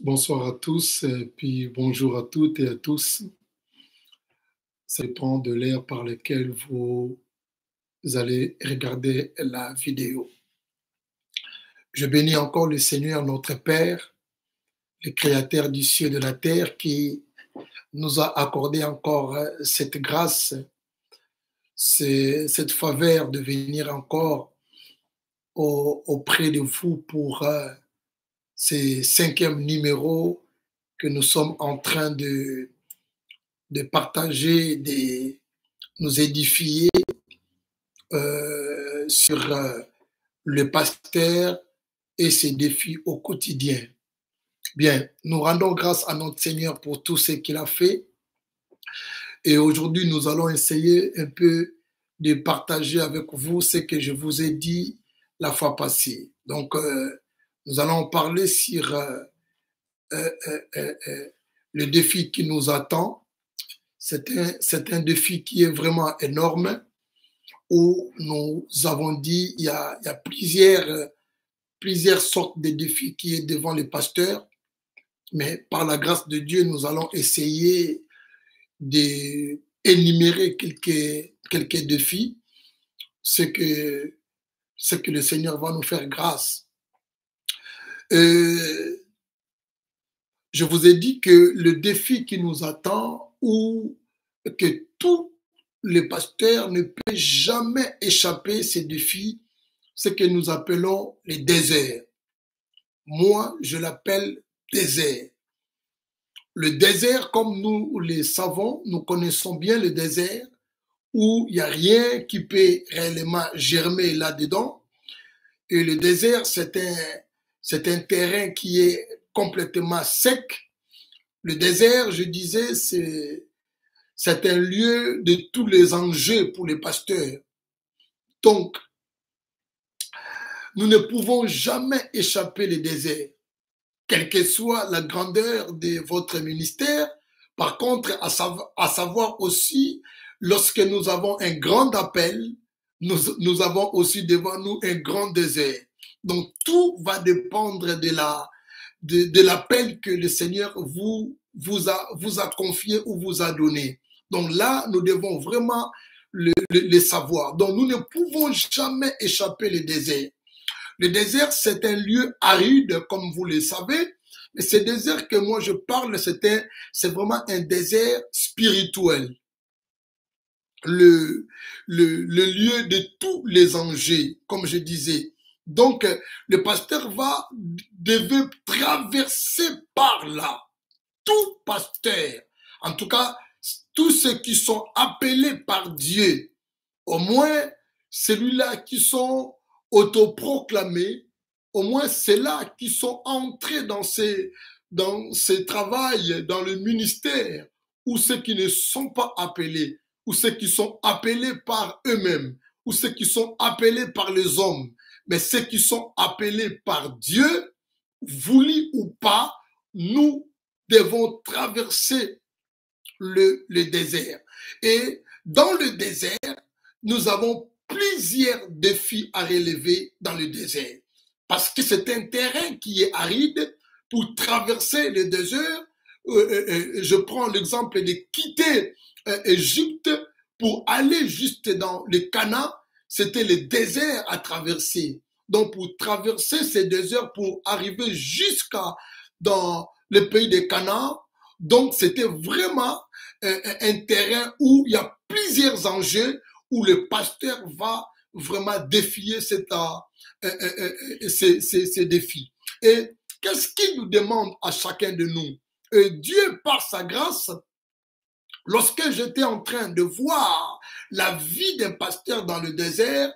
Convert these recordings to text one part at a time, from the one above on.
Bonsoir à tous, et puis bonjour à toutes et à tous. Ça dépend de l'ère par laquelle vous allez regarder la vidéo. Je bénis encore le Seigneur, notre Père, le Créateur du ciel et de la terre, qui nous a accordé encore cette grâce, cette faveur de venir encore auprès de vous pour ce cinquième numéro que nous sommes en train de partager, de nous édifier sur le pasteur et ses défis au quotidien. Bien, nous rendons grâce à notre Seigneur pour tout ce qu'il a fait. Et aujourd'hui, nous allons essayer un peu de partager avec vous ce que je vous ai dit la fois passée. Donc, nous allons parler sur euh, euh, euh, le défi qui nous attend. C'est un défi qui est vraiment énorme, où nous avons dit il y a plusieurs sortes de défis qui est devant les pasteurs, mais par la grâce de Dieu, nous allons essayer d'énumérer quelques défis, ce que le Seigneur va nous faire grâce. Je vous ai dit que le défi qui nous attend, ou que tous les pasteurs ne peuvent jamais échapper à ces défis, ce que nous appelons les déserts. Moi, je l'appelle désert. Le désert, comme nous le savons, nous connaissons bien le désert, où il n'y a rien qui peut réellement germer là-dedans. Et le désert, c'est un terrain qui est complètement sec. Le désert, je disais, c'est un lieu de tous les enjeux pour les pasteurs. Donc, nous ne pouvons jamais échapper le désert, quelle que soit la grandeur de votre ministère. Par contre, à savoir aussi, lorsque nous avons un grand appel, nous avons aussi devant nous un grand désert. Donc, tout va dépendre de l'appel que le Seigneur vous a confié ou vous a donné. Donc là, nous devons vraiment le savoir. Donc, nous ne pouvons jamais échapper le désert. Le désert, c'est un lieu aride, comme vous le savez, mais ce désert que moi je parle, c'est vraiment un désert spirituel. Le lieu de tous les enjeux, comme je disais. Donc, le pasteur devait traverser par là. Tout pasteur, en tout cas, tous ceux qui sont appelés par Dieu, au moins celui-là qui sont autoproclamés, au moins ceux-là qui sont entrés dans ces travails, dans le ministère, ou ceux qui ne sont pas appelés, ou ceux qui sont appelés par eux-mêmes, ou ceux qui sont appelés par les hommes, mais ceux qui sont appelés par Dieu, voulu ou pas, nous devons traverser le désert. Et dans le désert, nous avons plusieurs défis à relever dans le désert. Parce que c'est un terrain qui est aride. Pour traverser le désert, je prends l'exemple de quitter Égypte pour aller juste dans le Canaan, c'était le désert à traverser. Donc pour traverser ces déserts, pour arriver jusqu'à dans le pays de Canaan, donc c'était vraiment un terrain où il y a plusieurs enjeux, où le pasteur va vraiment défier ces défis. Et qu'est-ce qu'il nous demande à chacun de nous? Dieu, par sa grâce, lorsque j'étais en train de voir la vie d'un pasteur dans le désert,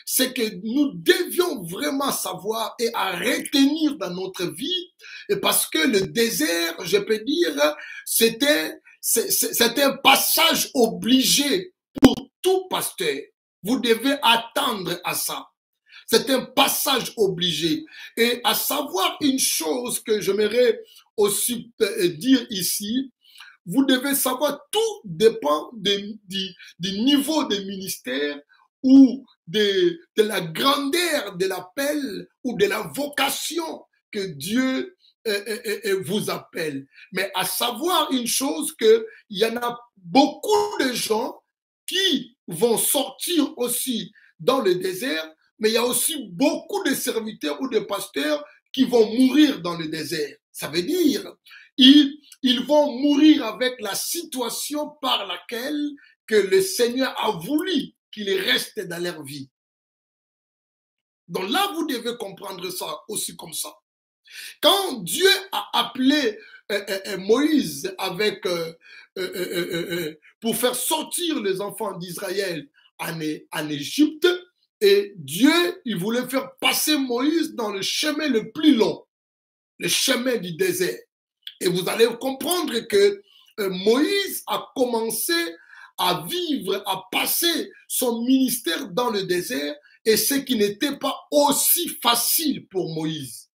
c'est que nous devions vraiment savoir et à retenir dans notre vie, et parce que le désert, je peux dire, c'est un passage obligé pour tout pasteur. Vous devez attendre à ça. C'est un passage obligé. Et à savoir une chose que j'aimerais aussi dire ici, vous devez savoir, tout dépend du niveau de ministère ou de la grandeur de l'appel ou de la vocation que Dieu vous appelle. Mais à savoir une chose, qu'il y en a beaucoup de gens qui vont sortir aussi dans le désert, mais il y a aussi beaucoup de serviteurs ou de pasteurs qui vont mourir dans le désert. Ça veut dire, ils vont mourir avec la situation par laquelle que le Seigneur a voulu qu'ils restent dans leur vie. Donc là, vous devez comprendre ça aussi comme ça. Quand Dieu a appelé Moïse pour faire sortir les enfants d'Israël en Égypte, et Dieu, il voulait faire passer Moïse dans le chemin le plus long, le chemin du désert. Et vous allez comprendre que Moïse a commencé à vivre, à passer son ministère dans le désert, et ce qui n'était pas aussi facile pour Moïse.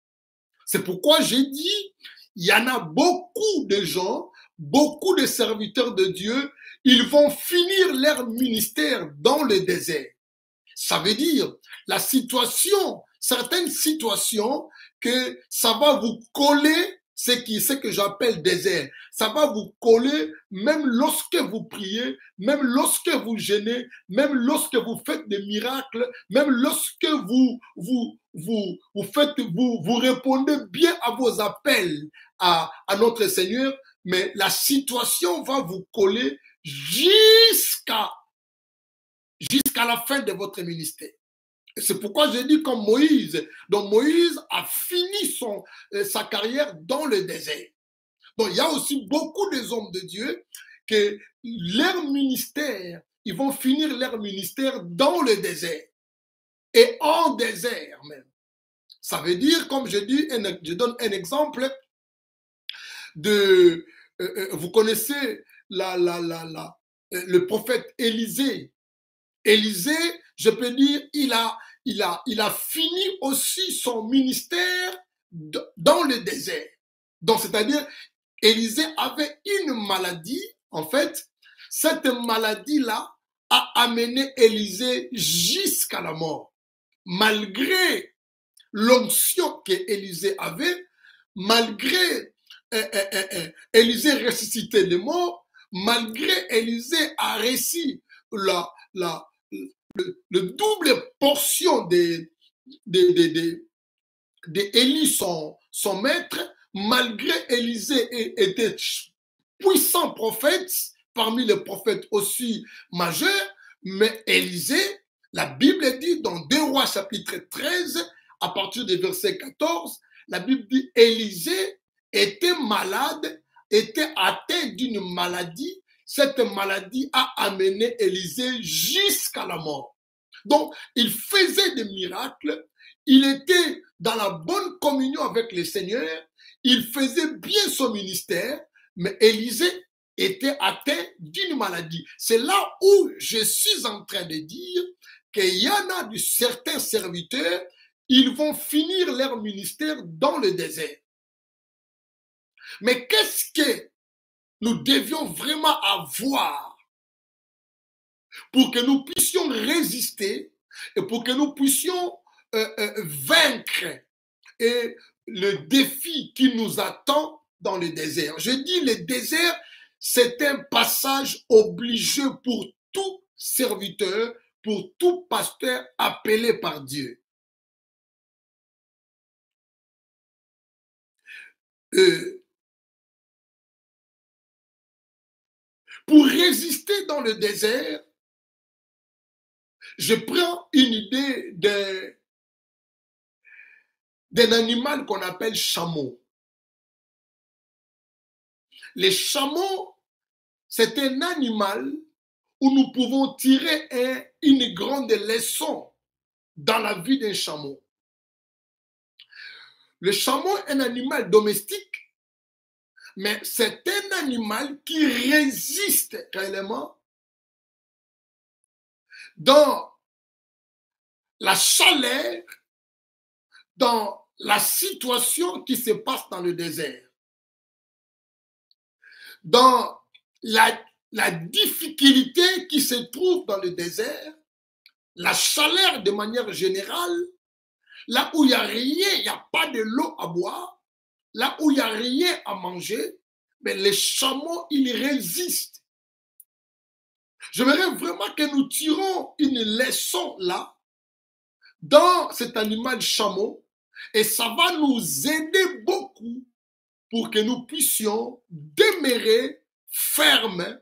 C'est pourquoi j'ai dit, il y en a beaucoup de gens, beaucoup de serviteurs de Dieu, ils vont finir leur ministère dans le désert. Ça veut dire, la situation, certaines situations, que ça va vous coller, ce que j'appelle désert. Ça va vous coller même lorsque vous priez, même lorsque vous jeûnez, même lorsque vous faites des miracles, même lorsque vous répondez bien à vos appels à notre Seigneur, mais la situation va vous coller jusqu'à la fin de votre ministère. C'est pourquoi j'ai dit comme Moïse. Donc Moïse a fini sa carrière dans le désert. Donc il y a aussi beaucoup des hommes de Dieu que leur ministère, ils vont finir leur ministère dans le désert. Et en désert même. Ça veut dire, comme je dis, je donne un exemple de, vous connaissez le prophète Élisée. Élisée, je peux dire, il a fini aussi son ministère dans le désert. Donc, c'est-à-dire, Élisée avait une maladie, en fait, cette maladie-là a amené Élisée jusqu'à la mort. Malgré l'onction qu'Élisée avait, malgré Élisée ressuscité les morts, malgré Élisée a réussi le double portion d'Élie, son maître, malgré Élisée était puissant prophète, parmi les prophètes aussi majeurs, mais Élisée, la Bible dit dans 2 Rois chapitre 13, à partir du verset 14, la Bible dit Élisée était malade, était atteint d'une maladie. Cette maladie a amené Élisée jusqu'à la mort. Donc, il faisait des miracles, il était dans la bonne communion avec le Seigneur, il faisait bien son ministère, mais Élisée était atteint d'une maladie. C'est là où je suis en train de dire qu'il y en a de certains serviteurs, ils vont finir leur ministère dans le désert. Mais qu'est-ce que nous devions vraiment avoir pour que nous puissions résister et pour que nous puissions vaincre et le défi qui nous attend dans le désert. Je dis le désert, c'est un passage obligé pour tout serviteur, pour tout pasteur appelé par Dieu. Pour résister dans le désert, je prends une idée d'un animal qu'on appelle chameau. Les chameaux, c'est un animal où nous pouvons tirer une grande leçon dans la vie d'un chameau. Le chameau est un animal domestique, mais c'est un animal qui résiste réellement dans la chaleur, dans la situation qui se passe dans le désert, dans la difficulté qui se trouve dans le désert, la chaleur de manière générale, là où il n'y a rien, il n'y a pas de l'eau à boire, là où il n'y a rien à manger, mais les chameaux, ils résistent. J'aimerais vraiment que nous tirons une leçon là, dans cet animal chameau, et ça va nous aider beaucoup pour que nous puissions demeurer fermes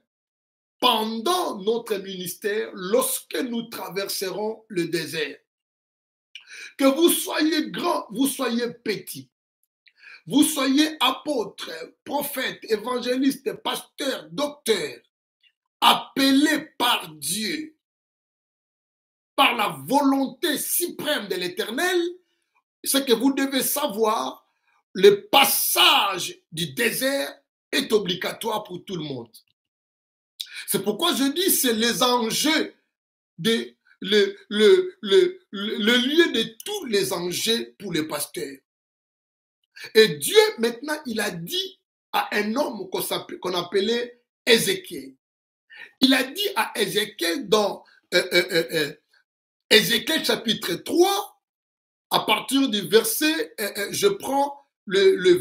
pendant notre ministère lorsque nous traverserons le désert. Que vous soyez grand, vous soyez petit, vous soyez apôtre, prophète, évangéliste, pasteur, docteur, appelé par Dieu, par la volonté suprême de l'Éternel, c'est que vous devez savoir, le passage du désert est obligatoire pour tout le monde. C'est pourquoi je dis, c'est les enjeux, le lieu de tous les enjeux pour les pasteurs. Et Dieu, maintenant, il a dit à un homme qu'on appelait Ézéchiel. Il a dit à Ézéchiel dans Ézéchiel chapitre 3, à partir du verset, je prends le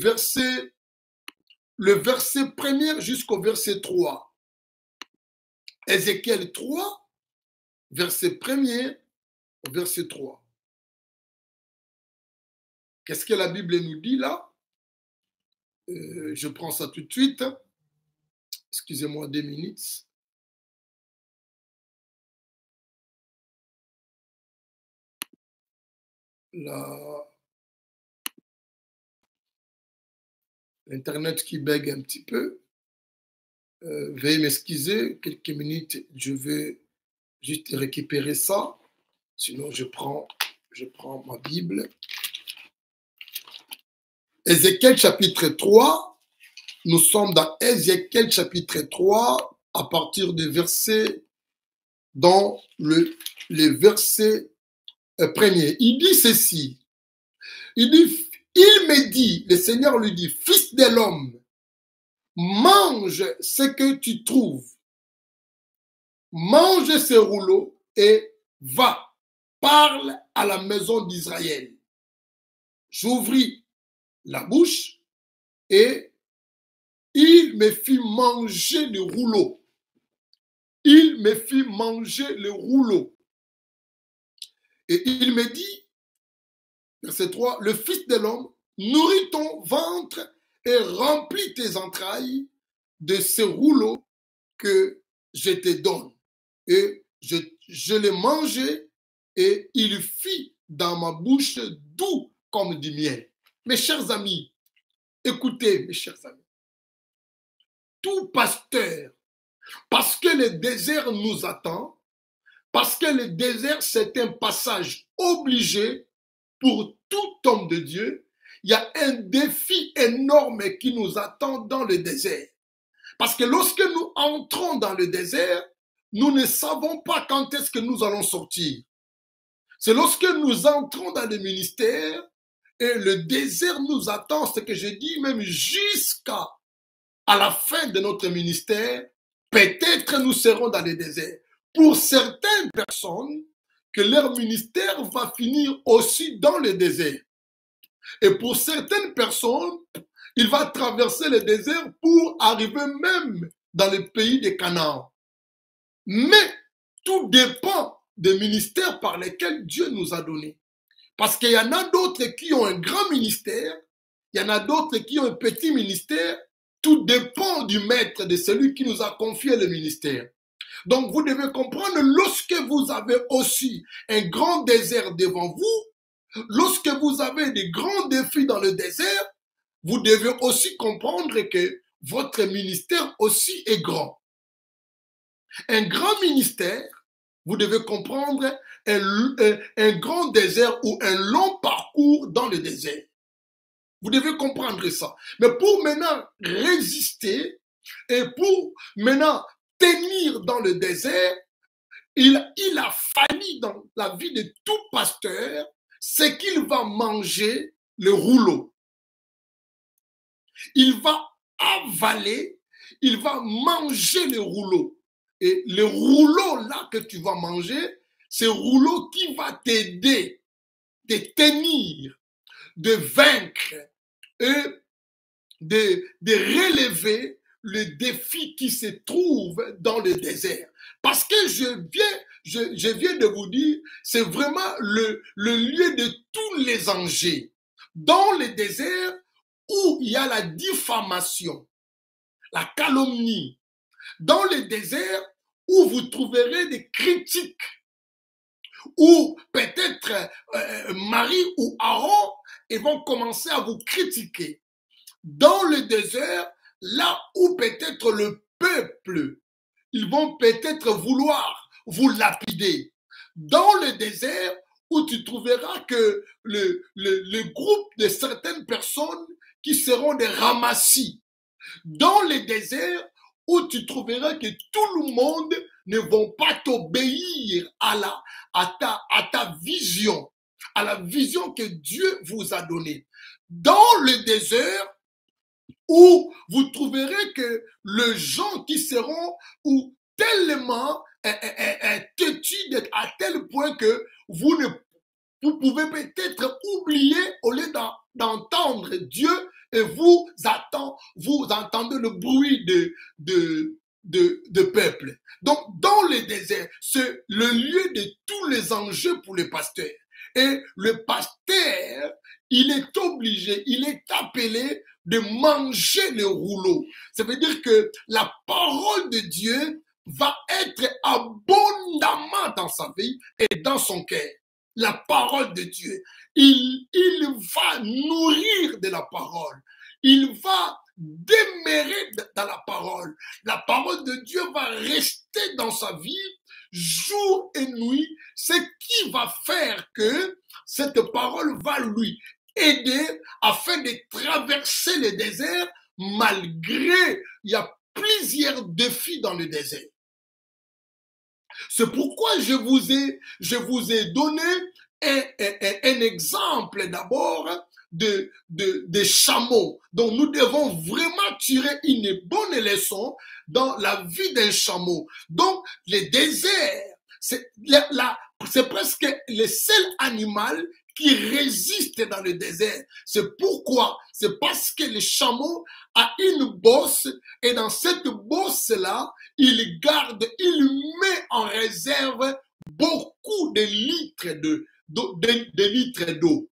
verset premier jusqu'au verset 3. Ézéchiel 3, verset 1er au verset 3. Qu'est-ce que la Bible nous dit là? Je prends ça tout de suite. Excusez-moi 2 minutes. L'Internet qui bug un petit peu. Veuillez m'excuser, quelques minutes, je vais juste récupérer ça. Sinon, je prends ma Bible. Ézéchiel chapitre 3. Nous sommes dans Ézéchiel chapitre 3, à partir du verset, dans le verset premier. Il dit ceci. Il me dit, le Seigneur lui dit, fils de l'homme, mange ce que tu trouves. Mange ce rouleau et va, parle à la maison d'Israël. J'ouvris la bouche et il me fit manger le rouleau. Il me fit manger le rouleau. Et il me dit, verset 3, le fils de l'homme, nourris ton ventre et remplis tes entrailles de ce rouleau que je te donne. Et je l'ai mangé et il fit dans ma bouche doux comme du miel. Mes chers amis, écoutez, mes chers amis, tout pasteur, parce que le désert nous attend, parce que le désert, c'est un passage obligé pour tout homme de Dieu, il y a un défi énorme qui nous attend dans le désert. Parce que lorsque nous entrons dans le désert, nous ne savons pas quand est-ce que nous allons sortir. C'est lorsque nous entrons dans le ministère et le désert nous attend, ce que je dis même jusqu'à la fin de notre ministère, peut-être nous serons dans le désert. Pour certaines personnes, que leur ministère va finir aussi dans le désert. Et pour certaines personnes, il va traverser le désert pour arriver même dans le pays de Canaan. Mais tout dépend des ministères par lesquels Dieu nous a donnés. Parce qu'il y en a d'autres qui ont un grand ministère, il y en a d'autres qui ont un petit ministère. Tout dépend du maître, de celui qui nous a confié le ministère. Donc vous devez comprendre, lorsque vous avez aussi un grand désert devant vous, lorsque vous avez des grands défis dans le désert, vous devez aussi comprendre que votre ministère aussi est grand. Un grand ministère, vous devez comprendre, un grand désert ou un long parcours dans le désert. Vous devez comprendre ça. Mais pour maintenant résister et pour maintenant tenir dans le désert, il a fallu dans la vie de tout pasteur, c'est qu'il va manger le rouleau. Il va avaler, il va manger le rouleau. Et le rouleau là que tu vas manger, c'est le rouleau qui va t'aider de tenir, de vaincre et de relever le défi qui se trouve dans le désert. Parce que je viens de vous dire, c'est vraiment le lieu de tous les enjeux. Dans le désert où il y a la diffamation, la calomnie, dans le désert où vous trouverez des critiques, où peut-être Marie ou Aaron ils vont commencer à vous critiquer. Dans le désert, là où peut-être le peuple, ils vont peut-être vouloir vous lapider. Dans le désert, où tu trouveras que le groupe de certaines personnes qui seront des ramassis. Dans le désert, où tu trouveras que tout le monde ne vont pas t'obéir à ta vision, à la vision que Dieu vous a donnée. Dans le désert, où vous trouverez que les gens qui seront ou tellement têtus à tel point que vous pouvez peut-être oublier au lieu d'entendre Dieu et vous entendez le bruit de peuple. Donc, dans le désert, c'est le lieu de tous les enjeux pour les pasteurs. Et le pasteur, il est obligé, il est appelé de manger le rouleau. Ça veut dire que la parole de Dieu va être abondamment dans sa vie et dans son cœur. La parole de Dieu. Il va nourrir de la parole. Il va demeurer dans la parole. La parole de Dieu va rester dans sa vie jour et nuit, ce qui va faire que cette parole va lui aider afin de traverser le désert malgré il y a plusieurs défis dans le désert. C'est pourquoi je vous ai donné un exemple d'abord de chameaux. Donc nous devons vraiment tirer une bonne leçon dans la vie d'un chameau. Donc le désert, c'est presque le seul animal qui résiste dans le désert. C'est pourquoi? C'est parce que le chameau a une bosse et dans cette bosse-là, il met en réserve beaucoup de litres d'eau.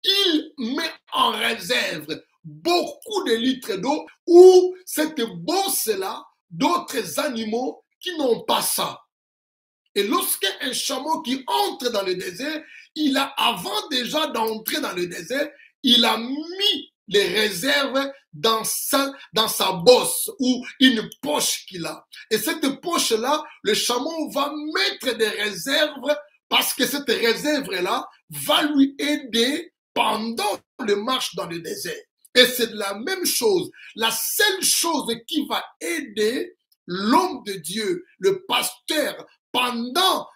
Il met en réserve beaucoup de litres d'eau où cette bosse-là, d'autres animaux qui n'ont pas ça. Et lorsqu'un chameau qui entre dans le désert, avant déjà d'entrer dans le désert, il a mis les réserves dans sa bosse ou une poche qu'il a. Et cette poche-là, le chameau va mettre des réserves parce que cette réserve-là va lui aider pendant le marche dans le désert. Et c'est la même chose. La seule chose qui va aider l'homme de Dieu, le pasteur, pendant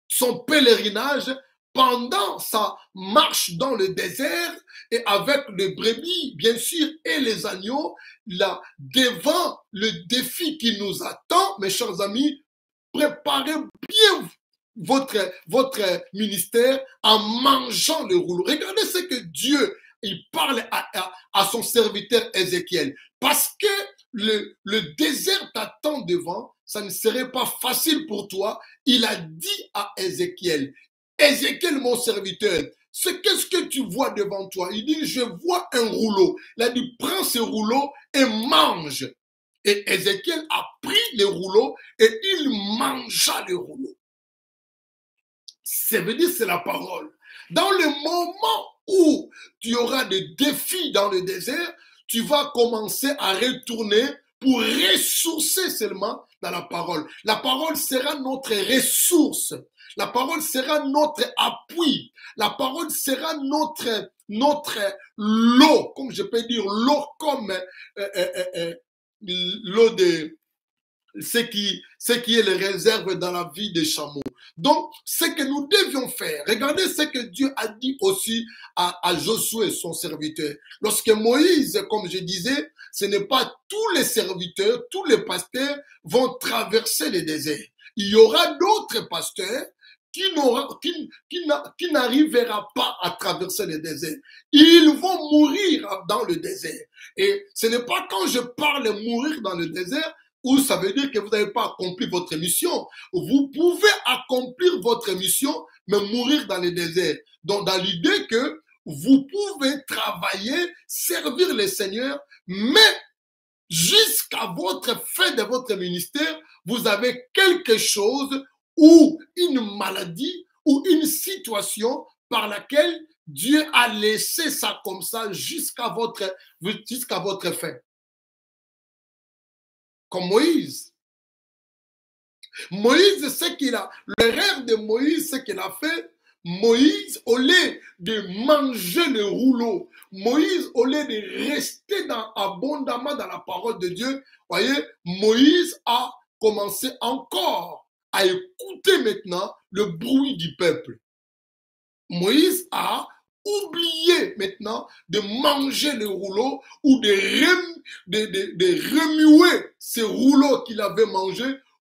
son pèlerinage, pendant sa marche dans le désert et avec les brebis, bien sûr, et les agneaux, là, devant le défi qui nous attend, mes chers amis, préparez bien votre ministère en mangeant le rouleau. Regardez ce que Dieu il parle à son serviteur Ézéchiel. Parce que le désert t'attend devant, ça ne serait pas facile pour toi. Il a dit à Ézéchiel, Ézéchiel, mon serviteur, qu'est-ce que tu vois devant toi? Il dit, je vois un rouleau. Il a dit, prends ce rouleau et mange. Et Ézéchiel a pris le rouleau et il mangea le rouleau. Ça veut dire, c'est la parole. Dans le moment où tu auras des défis dans le désert, tu vas commencer à retourner pour ressourcer seulement dans la parole. La parole sera notre ressource. La parole sera notre appui. La parole sera notre lot, comme je peux dire, l'eau comme l'eau de ce qui est les réserves dans la vie des chameaux. Donc, ce que nous devions faire, regardez ce que Dieu a dit aussi à Josué, son serviteur. Lorsque Moïse, comme je disais, ce n'est pas tous les serviteurs, tous les pasteurs vont traverser le désert. Il y aura d'autres pasteurs qui n'arrivera pas à traverser le désert. Ils vont mourir dans le désert. Et ce n'est pas quand je parle mourir dans le désert où ça veut dire que vous n'avez pas accompli votre mission. Vous pouvez accomplir votre mission, mais mourir dans le désert. Donc, dans l'idée que vous pouvez travailler, servir le Seigneur, mais jusqu'à votre fin de votre ministère, vous avez quelque chose ou une maladie ou une situation par laquelle Dieu a laissé ça comme ça jusqu'à votre fin. Comme Moïse. Moïse, c'est qu'il a, le rêve de Moïse, c'est qu'il a fait. Moïse, au lieu de manger le rouleau, Moïse, au lieu de rester abondamment dans la parole de Dieu, voyez, Moïse a commencé encore à écouter maintenant le bruit du peuple. Moïse a oublié maintenant de manger le rouleau ou de remuer ce rouleau qu'il avait mangé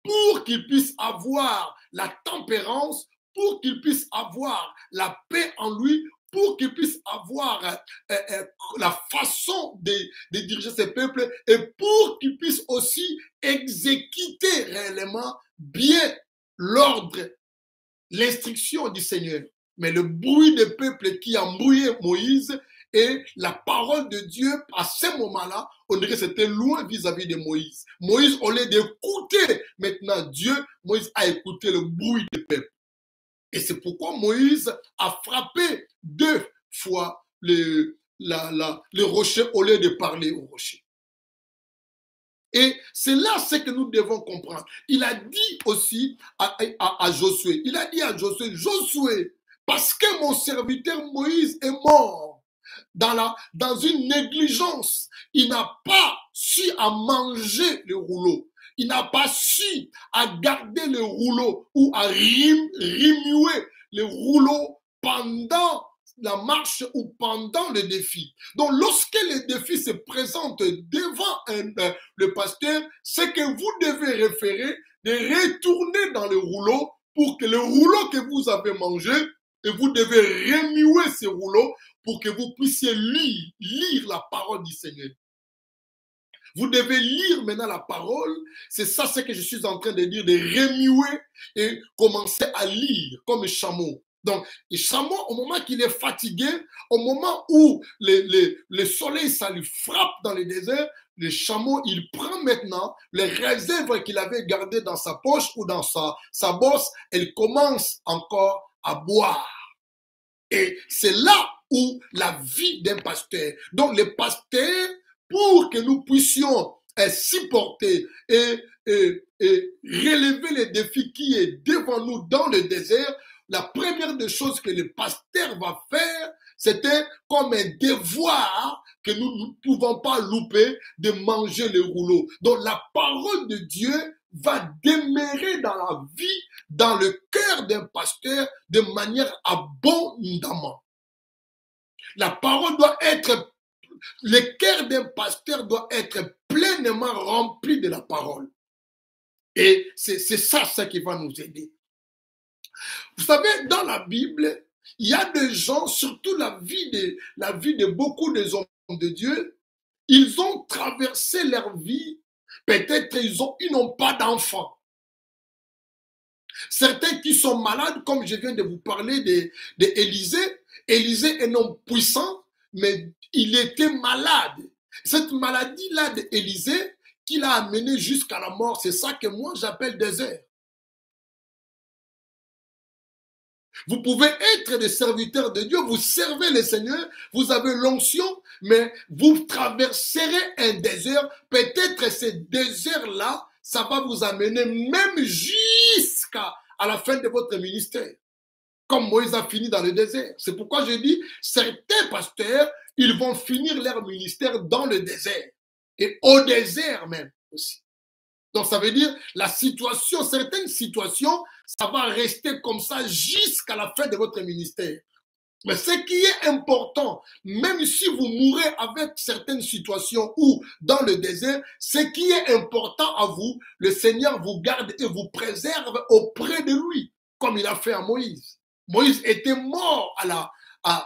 pour qu'il puisse avoir la tempérance, pour qu'il puisse avoir la paix en lui, pour qu'il puisse avoir la façon de diriger ce peuple et pour qu'il puisse aussi exécuter réellement bien l'ordre, l'instruction du Seigneur. Mais le bruit des peuples qui a embrouillé Moïse et la parole de Dieu, à ce moment-là, on dirait que c'était loin vis-à-vis de Moïse. Moïse, au lieu d'écouter maintenant Dieu, Moïse a écouté le bruit des peuples. Et c'est pourquoi Moïse a frappé 2 fois le rocher au lieu de parler au rocher. Et c'est là ce que nous devons comprendre. Il a dit aussi à Josué, il a dit à Josué, Josué, parce que mon serviteur Moïse est mort dans une négligence, il n'a pas su à manger le rouleau. Il n'a pas su à garder le rouleau ou à remuer le rouleau pendant la marche ou pendant le défi. Donc, lorsque le défi se présente devant le pasteur, c'est que vous devez référer de retourner dans le rouleau pour que le rouleau que vous avez mangé, et vous devez remuer ce rouleau pour que vous puissiez lire la parole du Seigneur. Vous devez lire maintenant la parole. C'est ça ce que je suis en train de dire, de remuer et commencer à lire comme un chameau. Donc, le chameau, au moment qu'il est fatigué, au moment où le soleil, ça lui frappe dans le désert, le chameau, il prend maintenant les réserves qu'il avait gardées dans sa poche ou dans sa bosse, il commence encore à boire. Et c'est là où la vie d'un pasteur. Donc, le pasteur, pour que nous puissions supporter et relever les défis qui est devant nous dans le désert, la première des choses que le pasteur va faire, c'était comme un devoir que nous ne pouvons pas louper de manger le rouleau. Donc la parole de Dieu va demeurer dans la vie, dans le cœur d'un pasteur de manière abondamment. La parole doit être, le cœur d'un pasteur doit être pleinement rempli de la parole. Et c'est ça qui va nous aider. Vous savez, dans la Bible, il y a des gens, surtout la vie de beaucoup des hommes de Dieu, ils ont traversé leur vie, peut-être ils n'ont pas d'enfants. Certains qui sont malades, comme je viens de vous parler d'Élisée, Élisée est un homme puissant, mais il était malade. Cette maladie-là d'Élisée, qui l'a amené jusqu'à la mort, c'est ça que moi j'appelle désert. Vous pouvez être des serviteurs de Dieu, vous servez le Seigneur, vous avez l'onction, mais vous traverserez un désert. Peut-être ce désert-là, ça va vous amener même jusqu'à la fin de votre ministère. Comme Moïse a fini dans le désert. C'est pourquoi je dis, certains pasteurs, ils vont finir leur ministère dans le désert. Et au désert même aussi. Donc ça veut dire, la situation, certaines situations, ça va rester comme ça jusqu'à la fin de votre ministère. Mais ce qui est important, même si vous mourrez avec certaines situations ou dans le désert, ce qui est important à vous, le Seigneur vous garde et vous préserve auprès de lui. comme il a fait à Moïse. Moïse était mort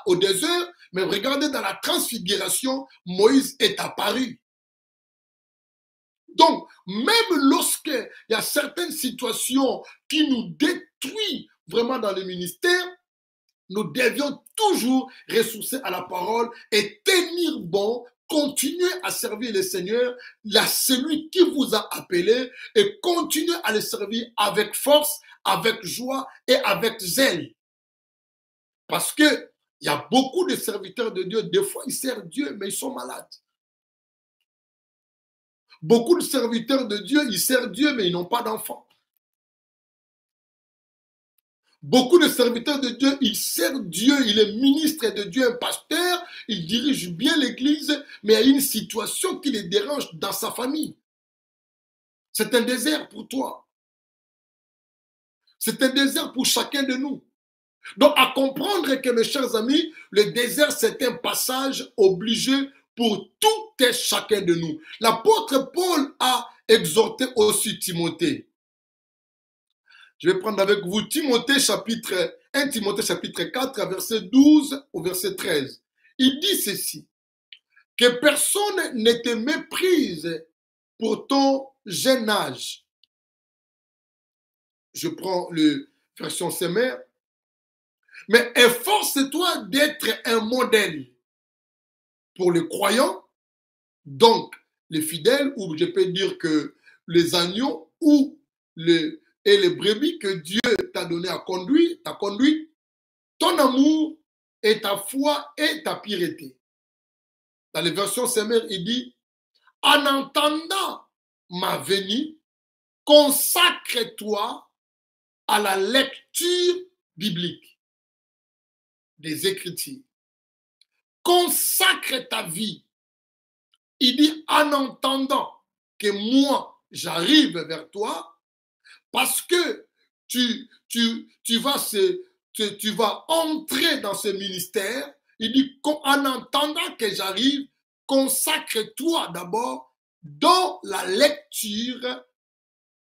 au désert, mais regardez dans la transfiguration, Moïse est apparu. Donc, même lorsqu'il y a certaines situations qui nous détruisent vraiment dans le ministère, nous devions toujours ressourcer à la parole et tenir bon, continuer à servir le Seigneur, celui qui vous a appelé, et continuer à le servir avec force, avec joie et avec zèle. Parce que il y a beaucoup de serviteurs de Dieu, des fois ils servent Dieu, mais ils sont malades. Beaucoup de serviteurs de Dieu, ils servent Dieu, mais ils n'ont pas d'enfants. Beaucoup de serviteurs de Dieu, ils servent Dieu, il est ministre de Dieu, un pasteur, il dirige bien l'église, mais il y a une situation qui les dérange dans sa famille. C'est un désert pour toi. C'est un désert pour chacun de nous. Donc, à comprendre que, mes chers amis, le désert, c'est un passage obligé pour tout et chacun de nous. L'apôtre Paul a exhorté aussi Timothée. Je vais prendre avec vous 1 Timothée chapitre 4, verset 12 au verset 13. Il dit ceci, que personne ne te méprise pour ton jeune âge. Je prends la version Semmer. Mais efforce-toi d'être un modèle pour les croyants, donc les fidèles, ou je peux dire que les agneaux ou les brebis que Dieu t'a donné à conduire, ton amour et ta foi et ta piété. Dans les versions Semmer, il dit, en entendant ma venue, consacre-toi à la lecture biblique des Écritures. Consacre ta vie. Il dit, en entendant que moi, j'arrive vers toi, parce que tu vas entrer dans ce ministère. Il dit, en entendant que j'arrive, consacre-toi d'abord dans la lecture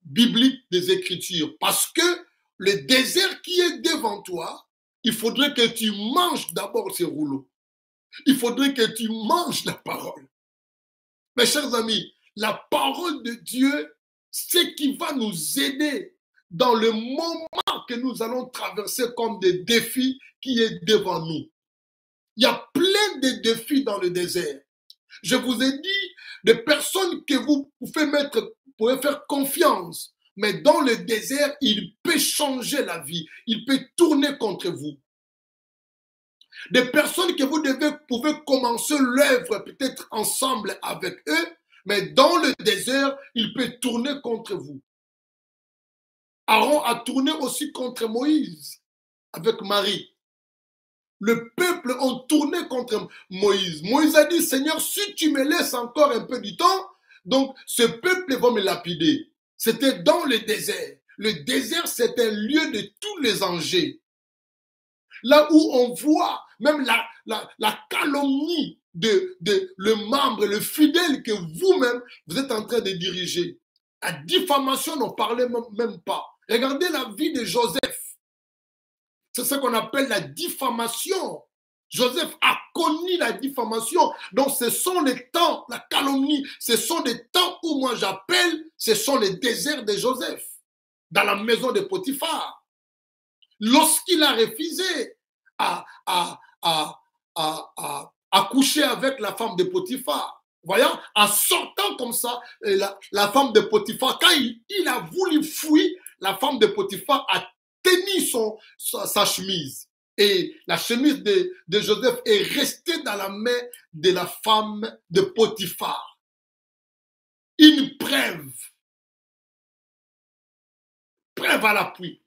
biblique des Écritures. Parce que le désert qui est devant toi, il faudrait que tu manges d'abord ces rouleaux. Il faudrait que tu manges la parole. Mes chers amis, la parole de Dieu, c'est qui va nous aider dans le moment que nous allons traverser comme des défis qui est devant nous. Il y a plein de défis dans le désert. Je vous ai dit, des personnes que vous pouvez faire confiance, mais dans le désert, il peut changer la vie, il peut tourner contre vous. Des personnes que vous pouvez commencer l'œuvre peut-être ensemble avec eux, mais dans le désert, il peut tourner contre vous. Aaron a tourné aussi contre Moïse avec Marie. Le peuple a tourné contre Moïse. Moïse a dit, Seigneur, si tu me laisses encore un peu du temps, donc ce peuple va me lapider. C'était dans le désert. Le désert, c'est un lieu de tous les dangers. Là où on voit même la calomnie de le membre, le fidèle que vous-même, vous êtes en train de diriger. La diffamation, n'en parlait même pas. Regardez la vie de Joseph. C'est ce qu'on appelle la diffamation. Joseph a connu la diffamation. Donc, ce sont les temps, la calomnie, ce sont des temps où moi j'appelle, ce sont les déserts de Joseph, dans la maison de Potiphar. Lorsqu'il a refusé à coucher avec la femme de Potiphar, voyons, en sortant comme ça, la femme de Potiphar, quand il a voulu fuir, la femme de Potiphar a tenu sa chemise. Et la chemise de Joseph est restée dans la main de la femme de Potiphar. Une preuve à l'appui.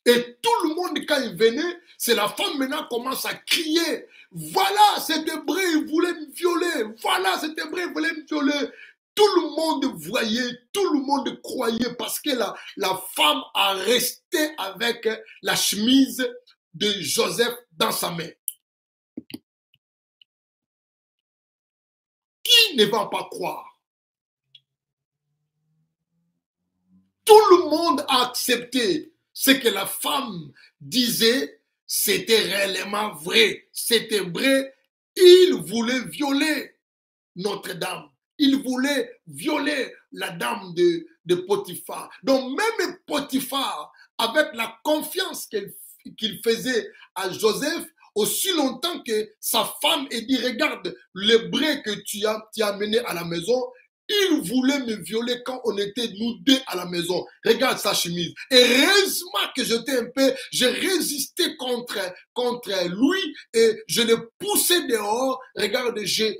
Et tout le monde, quand il venait, c'est la femme maintenant commence à crier. Voilà, cet hébreu, il voulait me violer. Voilà, cet hébreu, il voulait me violer. Tout le monde voyait, tout le monde croyait parce que la femme a resté avec la chemise de Joseph dans sa main. Qui ne va pas croire? Tout monde a accepté ce que la femme disait, c'était réellement vrai. C'était vrai. Il voulait violer Notre-Dame. Il voulait violer la dame de Potiphar. Donc même Potiphar, avec la confiance qu'il faisait à Joseph, aussi longtemps que sa femme ait dit, regarde l'hébreu que tu as amené à la maison, il voulait me violer quand on était nous deux à la maison. Regarde sa chemise. Et heureusement que j'étais un peu, j'ai résisté contre lui et je l'ai poussé dehors. Regarde, j'ai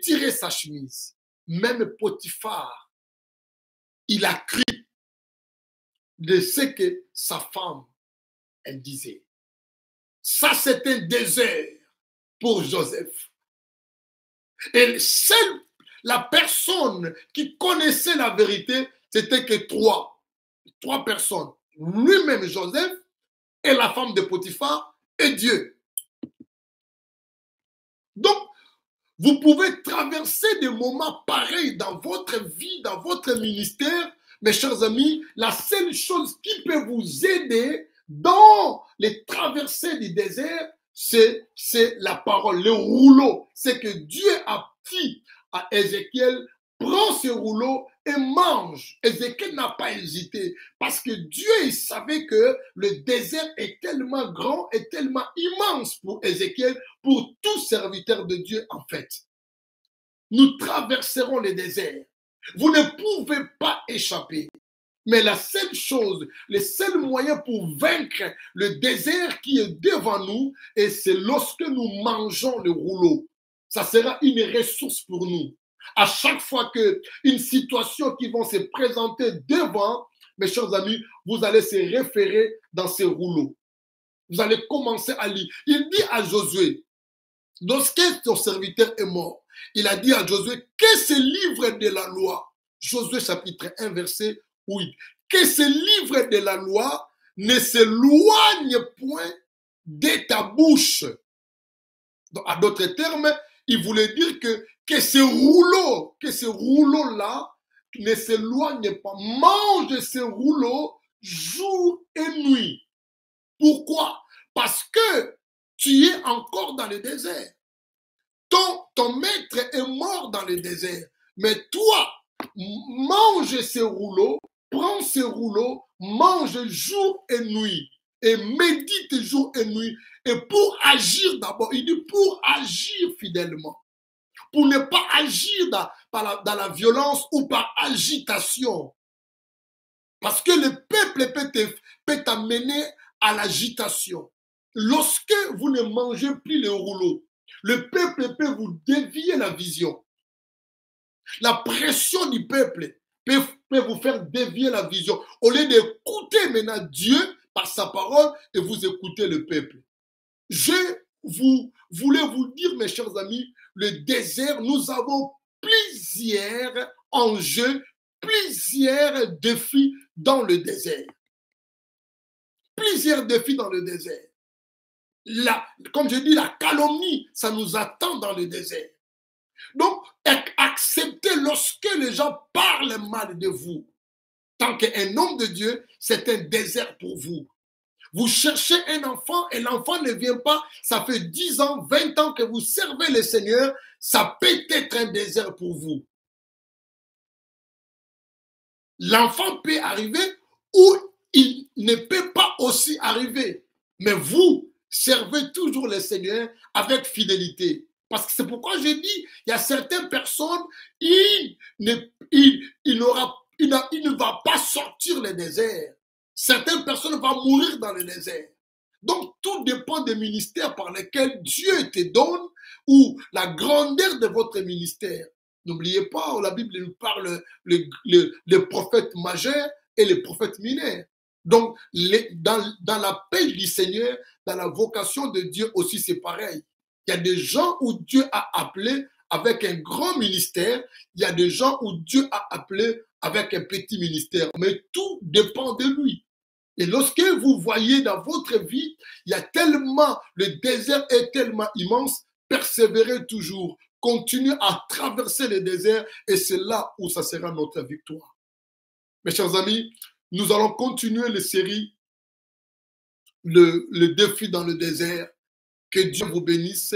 tiré sa chemise. Même Potiphar, il a cru de ce que sa femme, elle disait. Ça, c'est un désert pour Joseph. Et seule la personne qui connaissait la vérité, c'était que trois personnes. Lui-même, Joseph, et la femme de Potiphar, et Dieu. Donc, vous pouvez traverser des moments pareils dans votre vie, dans votre ministère. Mes chers amis, la seule chose qui peut vous aider dans les traversées du désert, c'est la parole, le rouleau. C'est que Dieu a dit à Ézéchiel, prends ce rouleau et mange. Ézéchiel n'a pas hésité parce que Dieu, il savait que le désert est tellement grand et tellement immense pour Ézéchiel, pour tout serviteur de Dieu en fait. Nous traverserons les déserts. Vous ne pouvez pas échapper. Mais la seule chose, le seul moyen pour vaincre le désert qui est devant nous, et c'est lorsque nous mangeons le rouleau. Ça sera une ressource pour nous. À chaque fois qu'une situation qui va se présenter devant, mes chers amis, vous allez se référer dans ces rouleaux. Vous allez commencer à lire. Il dit à Josué, lorsque ton serviteur est mort, il a dit à Josué, que ce livre de la loi, Josué chapitre 1, verset 8, que ce livre de la loi ne s'éloigne point de ta bouche. Donc, à d'autres termes, il voulait dire que ce rouleau-là ne s'éloigne pas. Mange ce rouleau jour et nuit. Pourquoi? Parce que tu es encore dans le désert. Ton maître est mort dans le désert. Mais toi, mange ce rouleau, prends ce rouleau, mange jour et nuit. Et médite jour et nuit. Et pour agir d'abord, il dit pour agir fidèlement. Pour ne pas agir dans la violence ou par agitation. Parce que le peuple peut t'amener à l'agitation. Lorsque vous ne mangez plus le rouleau, le peuple peut vous dévier la vision. La pression du peuple peut vous faire dévier la vision. Au lieu d'écouter maintenant Dieu par sa parole et vous écoutez le peuple. Je voulais vous dire, mes chers amis, le désert, nous avons plusieurs enjeux, plusieurs défis dans le désert. Plusieurs défis dans le désert. Comme je dis, la calomnie, ça nous attend dans le désert. Donc, acceptez lorsque les gens parlent mal de vous. Tant qu'un homme de Dieu, c'est un désert pour vous. Vous cherchez un enfant et l'enfant ne vient pas, ça fait 10 ans, 20 ans que vous servez le Seigneur, ça peut être un désert pour vous. L'enfant peut arriver ou il ne peut pas aussi arriver. Mais vous servez toujours le Seigneur avec fidélité. Parce que c'est pourquoi je dis, il y a certaines personnes, il ne va pas sortir le désert. Certaines personnes vont mourir dans le désert. Donc, tout dépend des ministères par lesquels Dieu te donne ou la grandeur de votre ministère. N'oubliez pas, la Bible nous parle les prophètes majeurs et les prophètes mineurs. Donc, dans la paix du Seigneur, dans la vocation de Dieu aussi, c'est pareil. Il y a des gens où Dieu a appelé avec un grand ministère. Il y a des gens où Dieu a appelé avec un petit ministère. Mais tout dépend de lui. Et lorsque vous voyez dans votre vie, il y a tellement, le désert est tellement immense, persévérez toujours. Continuez à traverser le désert et c'est là où ça sera notre victoire. Mes chers amis, Nous allons continuer les séries, le défi dans le désert. Que Dieu vous bénisse.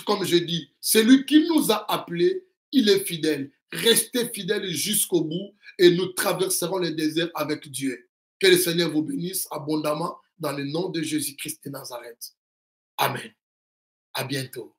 Comme je dis, celui qui nous a appelés, il est fidèle. Restez fidèles jusqu'au bout et nous traverserons le désert avec Dieu. Que le Seigneur vous bénisse abondamment dans le nom de Jésus-Christ de Nazareth. Amen. À bientôt.